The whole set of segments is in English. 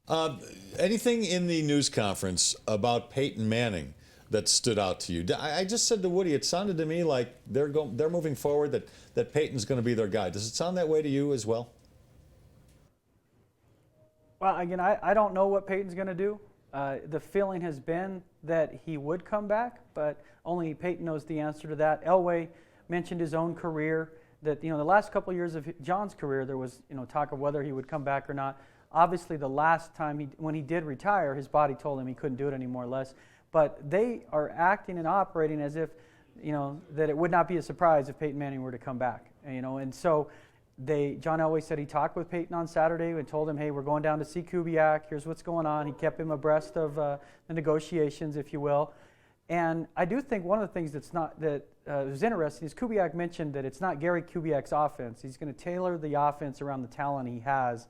Uh, Anything in the news conference about Peyton Manning that stood out to you? I just said to Woody, it sounded to me like they're moving forward, that Peyton's going to be their guy. Does it sound that way to you as well? Well, again, I don't know what Peyton's going to do. The feeling has been that he would come back, but only Peyton knows the answer to that. Elway mentioned his own career, that the last couple of years of John's career, there was talk of whether he would come back or not. Obviously, the last time when he did retire, his body told him he couldn't do it anymore or less. But they are acting and operating as if that it would not be a surprise if Peyton Manning were to come back. And so John Elway said he talked with Peyton on Saturday and told him, hey, we're going down to see Kubiak. Here's what's going on. He kept him abreast of the negotiations, if you will. And I do think one of the things that was interesting is Kubiak mentioned that it's not Gary Kubiak's offense. He's going to tailor the offense around the talent he has.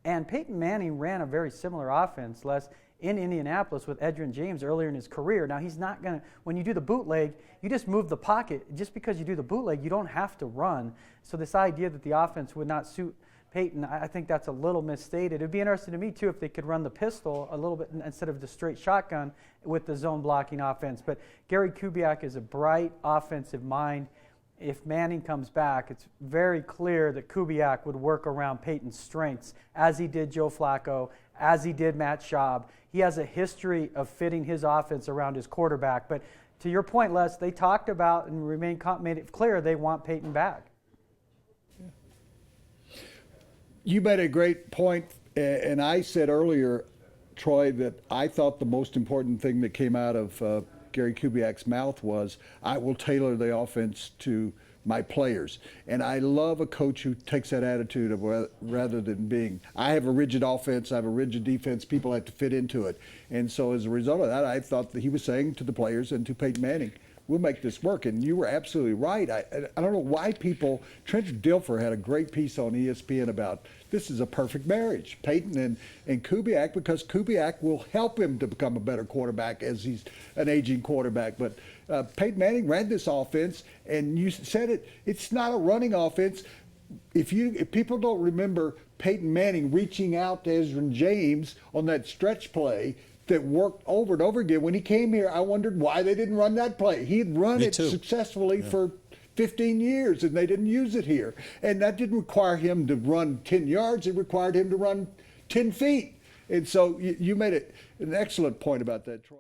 And Peyton Manning ran a very similar offense, Les, in Indianapolis with Edgerrin James earlier in his career. Now, he's not going to, when you do the bootleg, you just move the pocket. Just because you do the bootleg, you don't have to run. So this idea that the offense would not suit Peyton, I think that's a little misstated. It would be interesting to me, too, if they could run the pistol a little bit instead of the straight shotgun with the zone blocking offense. But Gary Kubiak is a bright offensive mind. If Manning comes back, it's very clear that Kubiak would work around Peyton's strengths, as he did Joe Flacco, as he did Matt Schaub. He has a history of fitting his offense around his quarterback. But to your point, Les, they talked about and made it clear they want Peyton back. You made a great point, and I said earlier, Troy, that I thought the most important thing that came out of Gary Kubiak's mouth was, I will tailor the offense to my players. And I love a coach who takes that attitude of rather than being, I have a rigid offense, I have a rigid defense, people have to fit into it. And so as a result of that, I thought that he was saying to the players and to Peyton Manning, we'll make this work. And you were absolutely right. I don't know why Trent Dilfer had a great piece on ESPN about this is a perfect marriage, Peyton and Kubiak, because Kubiak will help him to become a better quarterback as he's an aging quarterback. But Peyton Manning ran this offense, and you said it's not a running offense. If people don't remember Peyton Manning reaching out to Edgerrin James on that stretch play that worked over and over again. When he came here, I wondered why they didn't run that play. He had run it successfully for 15 years, and they didn't use it here. And that didn't require him to run 10 yards. It required him to run 10 feet. And so you made an excellent point about that, Troy.